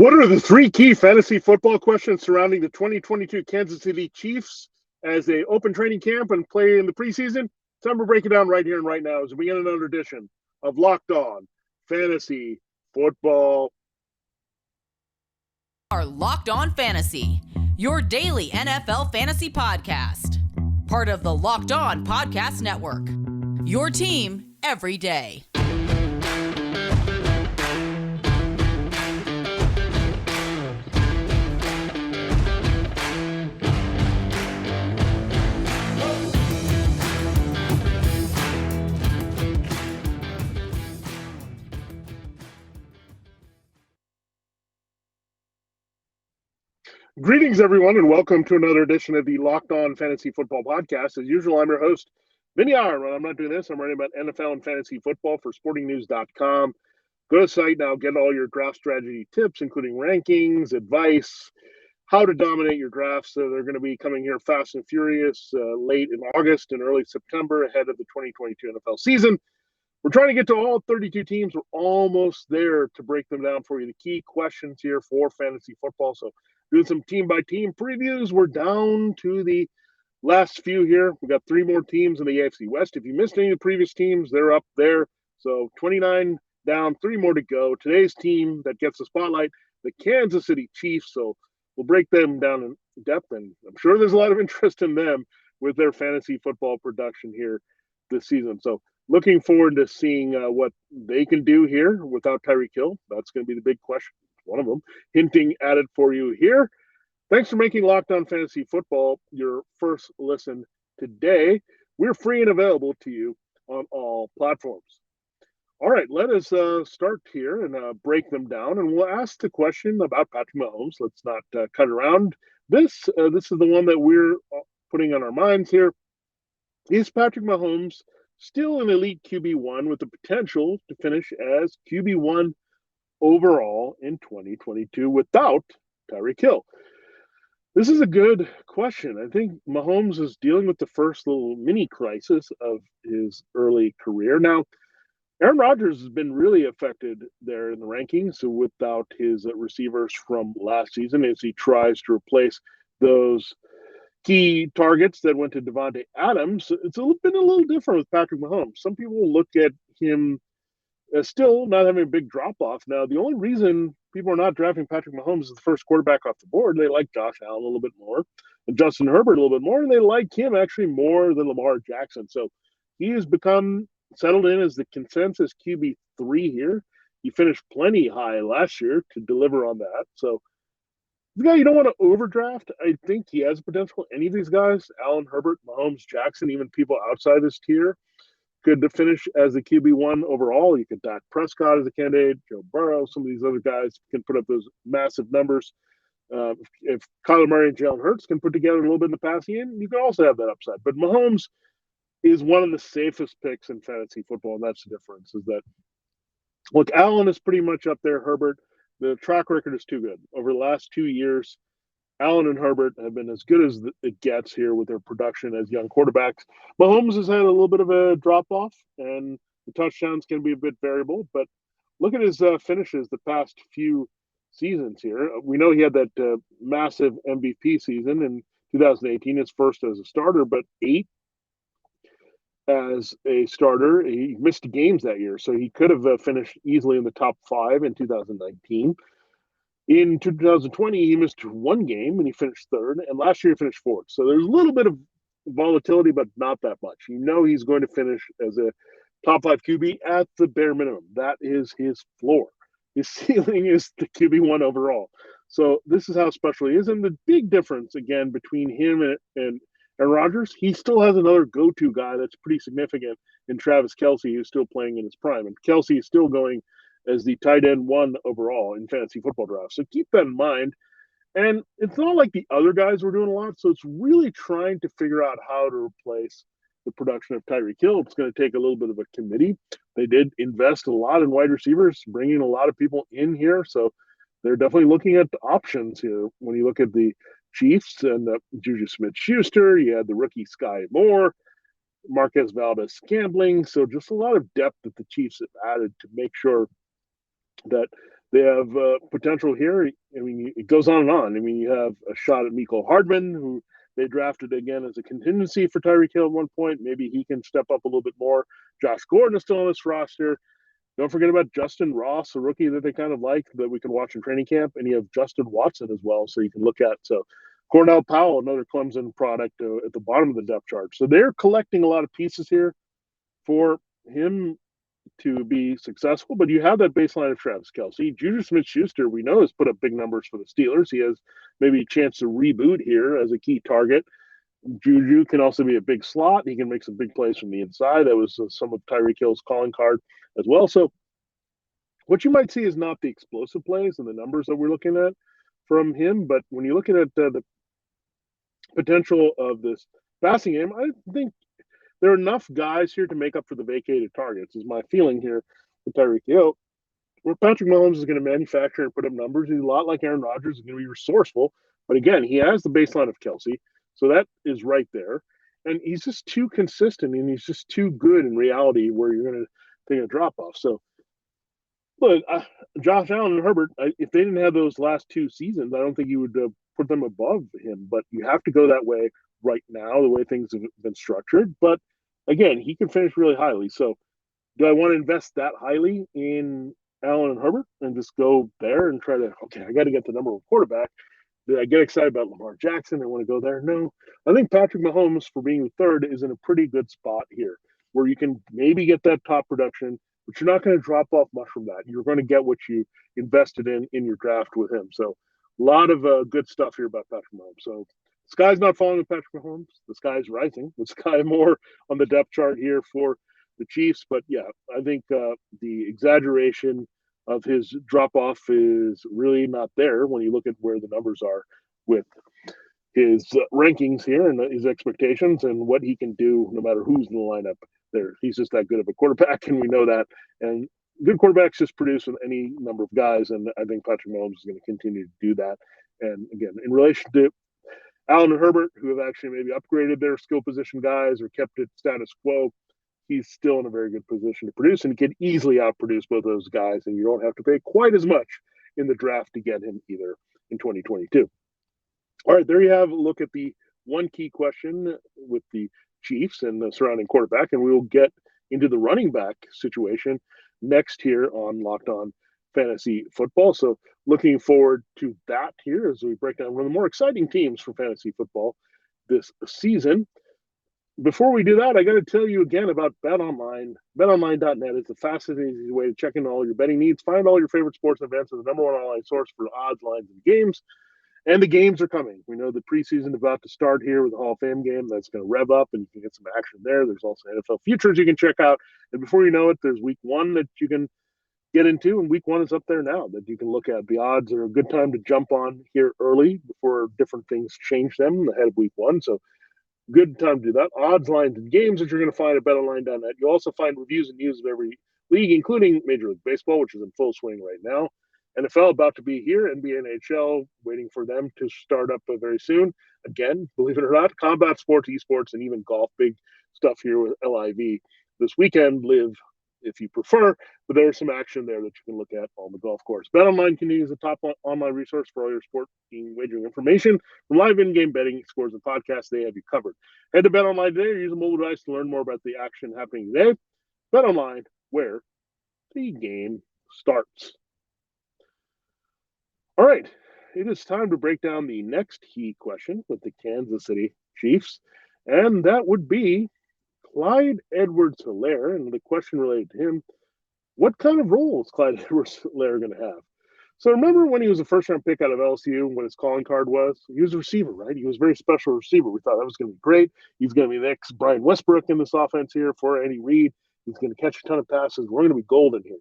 What are the three key fantasy football questions surrounding the 2022 Kansas City Chiefs as they open training camp and play in the preseason? Time to break it down right here and right now as we begin another edition of Locked On Fantasy Football. Our Locked On Fantasy, your daily NFL fantasy podcast. Part of the Locked On Podcast Network. Your team every day. Greetings, everyone, and welcome to another edition of the Locked On Fantasy Football Podcast. As usual, I'm your host, Vinnie Iyer. When I'm not doing this, I'm writing about NFL and fantasy football for sportingnews.com. Go to the site now, get all your draft strategy tips, including rankings, advice, how to dominate your drafts. So they're going to be coming here fast and furious late in August and early September ahead of the 2022 NFL season. We're trying to get to all 32 teams. We're almost there to break them down for you. The key questions here for fantasy football. So doing some team-by-team previews. We're down to the last few here. We've got three more teams in the AFC West. If you missed any of the previous teams, they're up there. So 29 down, three more to go. Today's team that gets the spotlight, the Kansas City Chiefs. So we'll break them down in depth, and I'm sure there's a lot of interest in them with their fantasy football production here this season. So looking forward to seeing what they can do here without Tyreek Hill. That's going to be the big question. One of them, hinting at it for you here. Thanks for making Locked On Fantasy Football your first listen today. We're free and available to you on all platforms. All right, let us start here and break them down, and we'll ask the question about Patrick Mahomes. Let's not cut around this. This is the one that we're putting on our minds here. Is Patrick Mahomes still an elite QB1 with the potential to finish as QB1 overall in 2022 without Tyreek Hill? This is a good question. I think Mahomes is dealing with the first little mini crisis of his early career. Now, Aaron Rodgers has been really affected there in the rankings so without his receivers from last season as he tries to replace those key targets that went to Devontae Adams. It's been a little different with Patrick Mahomes. Some people look at him still not having a big drop-off. Now, the only reason people are not drafting Patrick Mahomes as the first quarterback off the board, they like Josh Allen a little bit more and Justin Herbert a little bit more, and they like him actually more than Lamar Jackson. So he has become settled in as the consensus QB3 here. He finished plenty high last year to deliver on that. So the guy you don't want to overdraft. I think he has potential. Any of these guys, Allen, Herbert, Mahomes, Jackson, even people outside this tier, could finish as a QB1 overall. You could Dak Prescott as a candidate, Joe Burrow, some of these other guys can put up those massive numbers. If Kyler Murray and Jalen Hurts can put together a little bit in the passing game, you can also have that upside. But Mahomes is one of the safest picks in fantasy football, and that's the difference. Is that, look, Allen is pretty much up there. Herbert, the track record is too good. Over the last 2 years, Allen and Herbert have been as good as it gets here with their production as young quarterbacks. Mahomes has had a little bit of a drop-off, and the touchdowns can be a bit variable. But look at his finishes the past few seasons here. We know he had that massive MVP season in 2018, his first as a starter, but 8 as a starter. He missed games that year, so he could have finished easily in the top 5 in 2019. In 2020, he missed 1 game and he finished 3rd, and last year he finished 4th. So there's a little bit of volatility, but not that much. You know he's going to finish as a top 5 QB at the bare minimum. That is his floor. His ceiling is the QB1 overall. So this is how special he is. And the big difference, again, between him and Aaron Rodgers, he still has another go-to guy that's pretty significant in Travis Kelce, who's still playing in his prime. And Kelce is still going as the tight end 1 overall in fantasy football drafts. So keep that in mind. And it's not like the other guys were doing a lot, so it's really trying to figure out how to replace the production of Tyreek Hill. It's going to take a little bit of a committee. They did invest a lot in wide receivers, bringing a lot of people in here, so they're definitely looking at the options here. When you look at the Chiefs and Juju Smith-Schuster, you had the rookie Sky Moore, Marquez Valdez-Scantling, so just a lot of depth that the Chiefs have added to make sure that They have potential here. I mean, it goes on and on. I mean, you have a shot at Miko Hardman, who they drafted again as a contingency for Tyreek Hill at one point. Maybe he can step up a little bit more. Josh Gordon is still on this roster. Don't forget about Justin Ross, a rookie that they kind of like that we can watch in training camp. And you have Justin Watson as well, so you can look at. So Cornell Powell, another Clemson product at the bottom of the depth chart. So they're collecting a lot of pieces here for him to be successful, but you have that baseline of Travis Kelce. Juju Smith-Schuster, we know, has put up big numbers for the Steelers. He has maybe a chance to reboot here as a key target. Juju can also be a big slot. He can make some big plays from the inside. That was some of Tyreek Hill's calling card as well. So what you might see is not the explosive plays and the numbers that we're looking at from him, but when you're looking at the potential of this passing game, I think there are enough guys here to make up for the vacated targets, is my feeling here with Tyreek Hill. Where Patrick Mahomes is going to manufacture and put up numbers. He's a lot like Aaron Rodgers. He's going to be resourceful. But again, he has the baseline of Kelce. So that is right there. And he's just too consistent and he's just too good in reality where you're going to take a drop off. So, but Josh Allen and Herbert, if they didn't have those last two seasons, I don't think you would put them above him. But you have to go that way right now, the way things have been structured. But again, he can finish really highly. So do I want to invest that highly in Allen and Herbert and just go there and try to, okay, I got to get the number one quarterback? Did I get excited about Lamar Jackson? I want to go there? No. I think Patrick Mahomes, for being the third, is in a pretty good spot here where you can maybe get that top production, but you're not going to drop off much from that. You're going to get what you invested in your draft with him. So a lot of good stuff here about Patrick Mahomes. So the sky's not falling with Patrick Mahomes. The sky's rising. The sky more on the depth chart here for the Chiefs. But yeah, I think the exaggeration of his drop off is really not there when you look at where the numbers are with his rankings here and his expectations and what he can do no matter who's in the lineup there. He's just that good of a quarterback, and we know that. And good quarterbacks just produce with any number of guys, and I think Patrick Mahomes is going to continue to do that. And again, in relation to Allen and Herbert, who have actually maybe upgraded their skill position guys or kept it status quo, he's still in a very good position to produce and can easily outproduce both those guys, and you don't have to pay quite as much in the draft to get him either in 2022. All right, there you have a look at the one key question with the Chiefs and the surrounding quarterback, and we will get into the running back situation next here on Locked On Fantasy Football. So looking forward to that here as we break down one of the more exciting teams for fantasy football this season. Before we do that, I got to tell you again about BetOnline. BetOnline.net is the fastest and easiest way to check in all your betting needs. Find all your favorite sports events and the number one online source for odds, lines, and games. And the games are coming. We know the preseason is about to start here with the Hall of Fame game. That's going to rev up, and you can get some action there. There's also NFL futures you can check out. And before you know it, there's week one that you can get into, and week one is up there now that you can look at. The odds are a good time to jump on here early before different things change them ahead of week one. So good time to do that. Odds, lines, and games that you're going to find at betonline.net. You'll also find reviews and news of every league, including Major League Baseball, which is in full swing right now. NFL about to be here. NBA, NHL waiting for them to start up very soon. Again, believe it or not, combat sports, esports, and even golf. Big stuff here with LIV this weekend. Live if you prefer, but there's some action there that you can look at on the golf course. BetOnline continues the top online resource for all your sport wagering information. From live in-game betting, scores, and podcasts, they have you covered. Head to BetOnline today or use a mobile device to learn more about the action happening today. BetOnline, where the game starts. All right, it is time to break down the next key question with the Kansas City Chiefs, and that would be Clyde Edwards-Helaire, and the question related to him, what kind of role is Clyde Edwards-Helaire going to have? So remember when he was a first-round pick out of LSU, what his calling card was? He was a receiver, right? He was a very special receiver. We thought that was going to be great. He's going to be the next Brian Westbrook in this offense here for Andy Reid. He's going to catch a ton of passes. We're going to be golden here.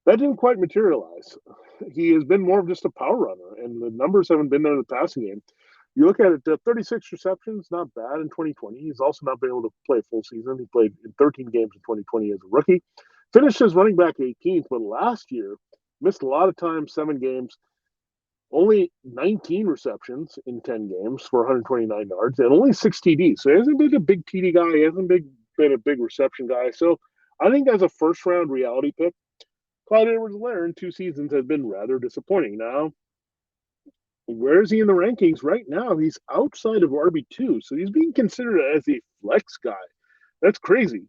That didn't quite materialize. He has been more of just a power runner, and the numbers haven't been there in the passing game. You look at it, 36 receptions, not bad in 2020. He's also not been able to play a full season. He played in 13 games in 2020 as a rookie. Finished as running back 18th, but last year missed a lot of time, 7 games, only 19 receptions in 10 games for 129 yards, and only 6 TDs. So he hasn't been a big TD guy. He hasn't been a big reception guy. So I think as a first-round reality pick, Clyde Edwards-Helaire in 2 seasons has been rather disappointing. Now, where is he in the rankings right now? He's outside of RB2, so he's being considered as a flex guy. That's crazy.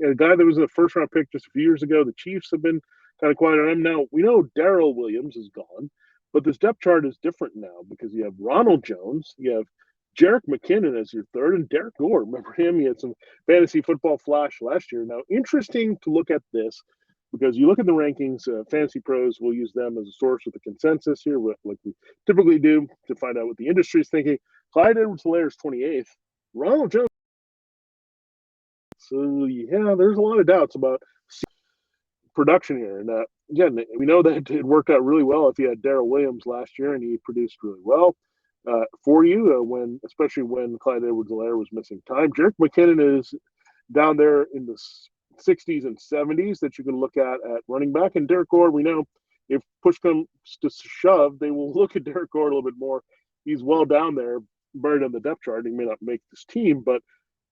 A guy that was a first-round pick just a few years ago. The Chiefs have been kind of quiet on him. Now, we know Darrell Williams is gone, but this depth chart is different now because you have Ronald Jones, you have Jerick McKinnon as your third, and Derek Gore. Remember him? He had some fantasy football flash last year. Now, interesting to look at this because you look at the rankings, Fantasy Pros will use them as a source with the consensus here, like we typically do to find out what the industry is thinking. Clyde Edwards-Helaire is 28th. Ronald Jones. So, yeah, there's a lot of doubts about production here. And again, we know that it worked out really well if you had Darrell Williams last year and he produced really well for you, especially when Clyde Edwards-Helaire was missing time. Jerick McKinnon is down there in the 60s and 70s that you can look at running back. And Derek Gore, we know if push comes to shove, they will look at Derek Gore a little bit more. He's well down there, buried on the depth chart. He may not make this team, but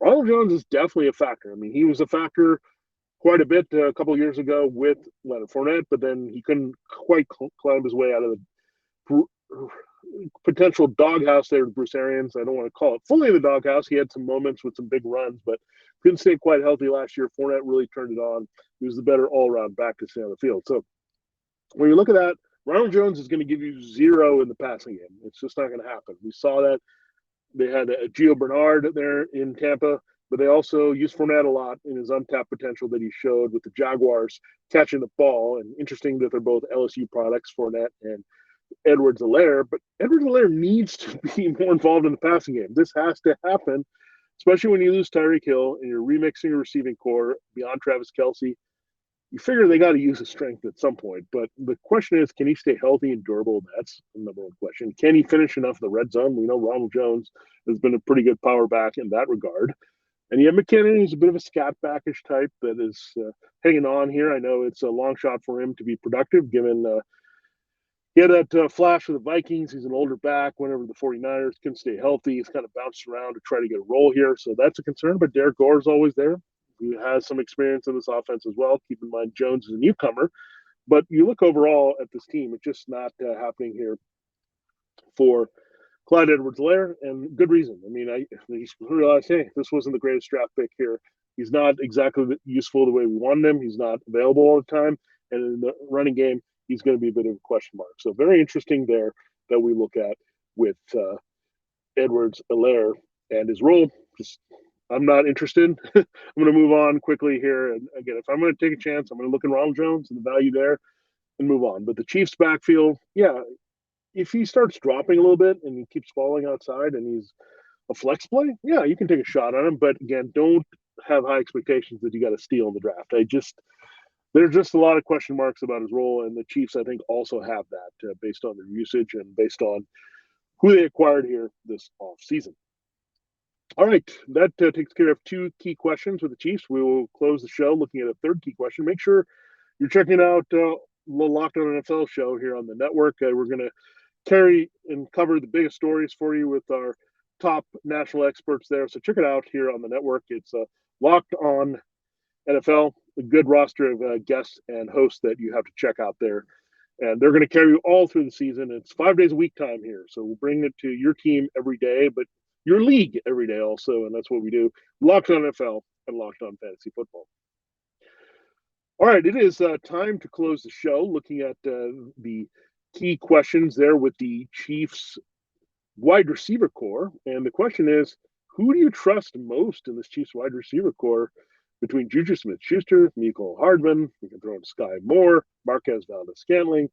Ronald Jones is definitely a factor. I mean, he was a factor quite a bit a couple of years ago with Leonard Fournette, but then he couldn't quite climb his way out of the potential doghouse there with Bruce Arians. I don't want to call it fully the doghouse. He had some moments with some big runs, but couldn't stay quite healthy last year. Fournette really turned it on. He was the better all-around back to stay on the field. So when you look at that, Ronald Jones is going to give you 0 in the passing game. It's just not going to happen. We saw that. They had Gio Bernard there in Tampa, but they also used Fournette a lot in his untapped potential that he showed with the Jaguars catching the ball. And interesting that they're both LSU products, Fournette and Edwards-Helaire, but Edwards-Helaire needs to be more involved in the passing game. This has to happen, especially when you lose Tyreek Hill and you're remixing your receiving core beyond Travis Kelce. You figure they got to use his strength at some point, but the question is, can he stay healthy and durable? That's the number one question. Can he finish enough in the red zone? We know Ronald Jones has been a pretty good power back in that regard. And you have McKinnon, who's a bit of a scat backish type that is hanging on here. I know it's a long shot for him to be productive, given he had that flash with the Vikings. He's an older back. Whenever the 49ers can stay healthy, he's kind of bounced around to try to get a role here. So that's a concern, but Derek Gore is always there. He has some experience in this offense as well. Keep in mind, Jones is a newcomer. But you look overall at this team, it's just not happening here for Clyde Edwards-Helaire, and good reason. I mean, I realized, hey, this wasn't the greatest draft pick here. He's not exactly useful the way we wanted him. He's not available all the time. And in the running game, he's going to be a bit of a question mark. So very interesting there that we look at with Edwards-Helaire and his role. Just I'm not interested. I'm going to move on quickly here. And again, if I'm going to take a chance, I'm going to look at Ronald Jones and the value there and move on. But the Chiefs backfield, yeah, if he starts dropping a little bit and he keeps falling outside and he's a flex play, yeah, you can take a shot on him. But again, don't have high expectations that you got to steal in the draft. There's just a lot of question marks about his role, and the Chiefs, I think, also have that based on their usage and based on who they acquired here this offseason. All right, that takes care of 2 key questions with the Chiefs. We will close the show looking at a 3rd key question. Make sure you're checking out the Locked On NFL show here on the network. We're going to carry and cover the biggest stories for you with our top national experts there. So check it out here on the network. It's Locked On NFL, a good roster of guests and hosts that you have to check out there. And they're going to carry you all through the season. It's 5 days a week time here. So we'll bring it to your team every day, but your league every day also. And that's what we do. Locked On NFL and Locked On Fantasy Football. All right, it is time to close the show looking at the key questions there with the Chiefs wide receiver core. And the question is, who do you trust most in this Chiefs wide receiver core between Juju Smith-Schuster, Mecole Hardman? We can throw in Sky Moore, Marquez Valdes-Scantling.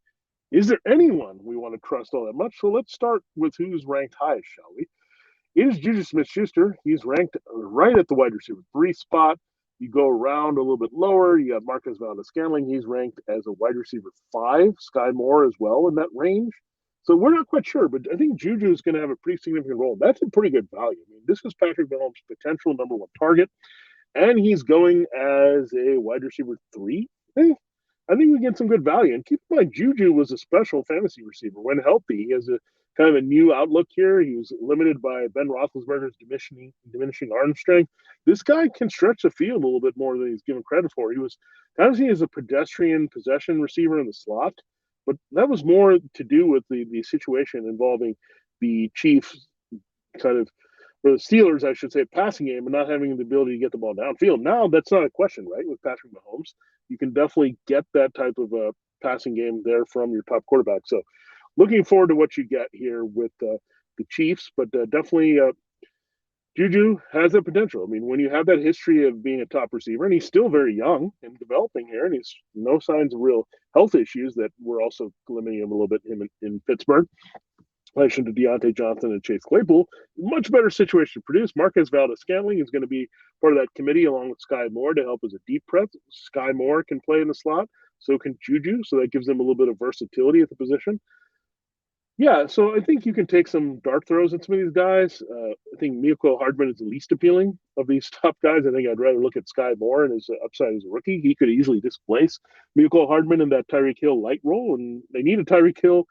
Is there anyone we want to trust all that much? So let's start with who's ranked highest, shall we? It is Juju Smith-Schuster. He's ranked right at the wide receiver 3 spot. You go around a little bit lower. You have Marquez Valdes-Scantling. He's ranked as a wide receiver 5. Sky Moore as well in that range. So we're not quite sure, but I think Juju is going to have a pretty significant role. That's a pretty good value. I mean, this is Patrick Mahomes' potential number 1 target, and he's going as a wide receiver 3. I think we get some good value. And keep in mind, Juju was a special fantasy receiver when healthy. He has a kind of a new outlook here. He was limited by Ben Roethlisberger's diminishing arm strength. This guy can stretch the field a little bit more than he's given credit for. He was kind of seen as a pedestrian possession receiver in the slot, but that was more to do with the situation involving the Chiefs kind of, or the Steelers, I should say, passing game and not having the ability to get the ball downfield. Now that's not a question, right? With Patrick Mahomes, you can definitely get that type of a passing game there from your top quarterback. So looking forward to what you get here with the Chiefs, but definitely Juju has that potential. I mean, when you have that history of being a top receiver, and he's still very young and developing here, and he's no signs of real health issues that were also limiting him a little bit in Pittsburgh. In relation to Deontay Johnson and Chase Claypool, much better situation to produce. Marquez Valdes-Scantling is going to be part of that committee along with Sky Moore to help as a deep threat. Sky Moore can play in the slot, so can Juju, so that gives them a little bit of versatility at the position. Yeah, so I think you can take some dart throws at some of these guys. I think Mecole Hardman is the least appealing of these top guys. I think I'd rather look at Sky Moore and his upside as a rookie. He could easily displace Mecole Hardman in that Tyreek Hill light role, and they need a Tyreek Hill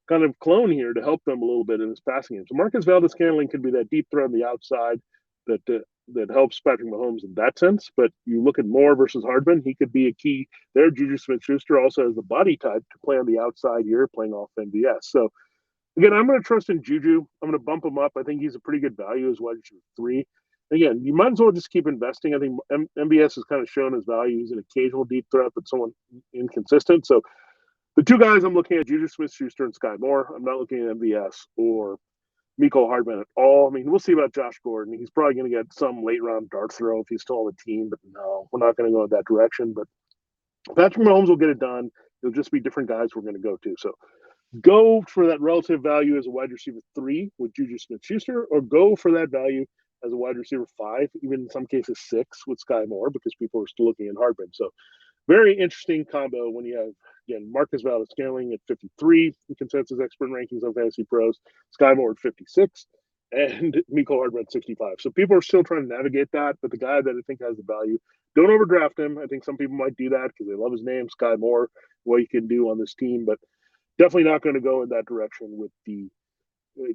kind of clone here to help them a little bit in his passing game. So Marquez Valdes-Scantling could be that deep threat on the outside that helps Patrick Mahomes in that sense. But you look at Moore versus Hardman, he could be a key there. Juju Smith-Schuster also has the body type to play on the outside here, playing off MVS. So again, I'm going to trust in Juju. I'm going to bump him up. I think he's a pretty good value as wide receiver 3. Again, you might as well just keep investing. I think MVS has kind of shown his value. He's an occasional deep threat, but somewhat inconsistent. So the two guys I'm looking at, Juju Smith-Schuster and Sky Moore. I'm not looking at MVS or Mecole Hardman at all. I mean, we'll see about Josh Gordon. He's probably going to get some late-round dart throw if he's still on the team, but no, we're not going to go in that direction. But Patrick Mahomes will get it done. It'll just be different guys we're going to go to. So go for that relative value as a wide receiver 3 with Juju Smith-Schuster, or go for that value as a wide receiver 5, even in some cases 6 with Sky Moore, because people are still looking at Hardman. So very interesting combo when you have, again, Marquez Valdes-Scantling at 53 in consensus expert rankings on Fantasy Pros, Sky Moore at 56, and Mecole Hardman at 65. So people are still trying to navigate that, but the guy that I think has the value, don't overdraft him. I think some people might do that because they love his name, Sky Moore, what he can do on this team, but definitely not going to go in that direction with the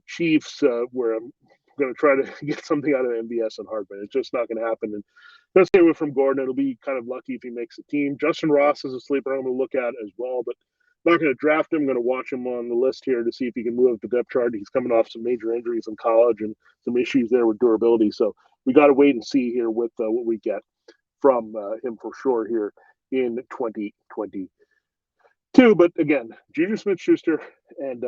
Chiefs, where I'm going to try to get something out of MVS and Hardman. It's just not going to happen. And let's stay away from Gordon. It'll be kind of lucky if he makes the team. Justin Ross is a sleeper I'm going to look at as well, but I'm not going to draft him. I'm going to watch him on the list here to see if he can move up the depth chart. He's coming off some major injuries in college and some issues there with durability. So we got to wait and see here with what we get from him for sure here in 2022. But again, Juju Smith-Schuster and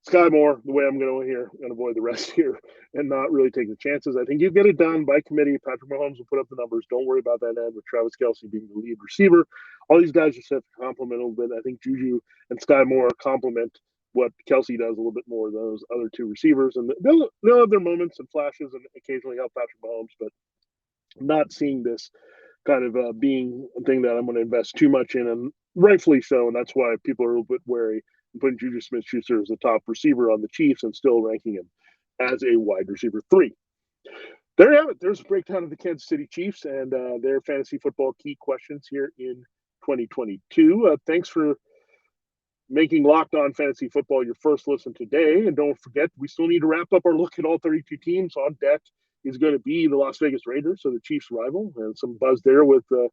Sky Moore, the way I'm going here, I'm going to avoid the rest here and not really take the chances. I think you get it done by committee. Patrick Mahomes will put up the numbers. Don't worry about that end with Travis Kelce being the lead receiver. All these guys just have to complement a little bit. I think Juju and Sky Moore complement what Kelce does a little bit more than those other two receivers. And they'll have their moments and flashes and occasionally help Patrick Mahomes, but I'm not seeing this kind of being a thing that I'm going to invest too much in, and rightfully so. And that's why people are a little bit wary putting Juju Smith-Schuster as the top receiver on the Chiefs and still ranking him as a wide receiver 3. There you have it. There's a breakdown of the Kansas City Chiefs and their fantasy football key questions here in 2022. Thanks for making Locked On Fantasy Football your first listen today. And don't forget, we still need to wrap up our look at all 32 teams. On deck is going to be the Las Vegas Raiders, so the Chiefs' rival, and some buzz there with a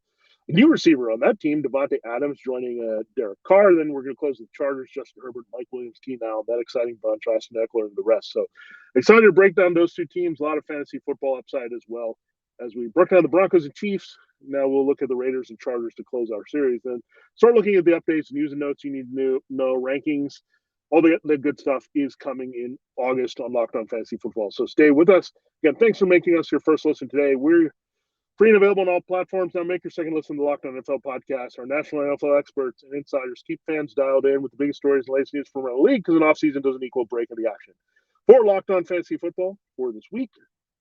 new receiver on that team, Devontae Adams, joining Derek Carr. Then we're going to close with the Chargers, Justin Herbert, Mike Williams, Keenan, that exciting bunch, Austin Eckler, and the rest. So excited to break down those two teams. A lot of fantasy football upside as well. As we break down the Broncos and Chiefs, now we'll look at the Raiders and Chargers to close our series. Then start looking at the updates, news and notes you need to know, rankings. All the good stuff is coming in August on Locked On Fantasy Football. So stay with us. Again, thanks for making us your first listen today. We're free and available on all platforms. Now make your second listen to the Locked On NFL podcast. Our national NFL experts and insiders keep fans dialed in with the biggest stories and latest news from around the league, because an offseason doesn't equal a break in the action. For Locked On Fantasy Football for this week,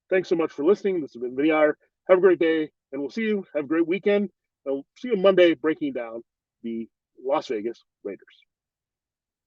thanks so much for listening. This has been Vinnie Iyer. Have a great day, and we'll see you. Have a great weekend. We'll see you Monday breaking down the Las Vegas Raiders.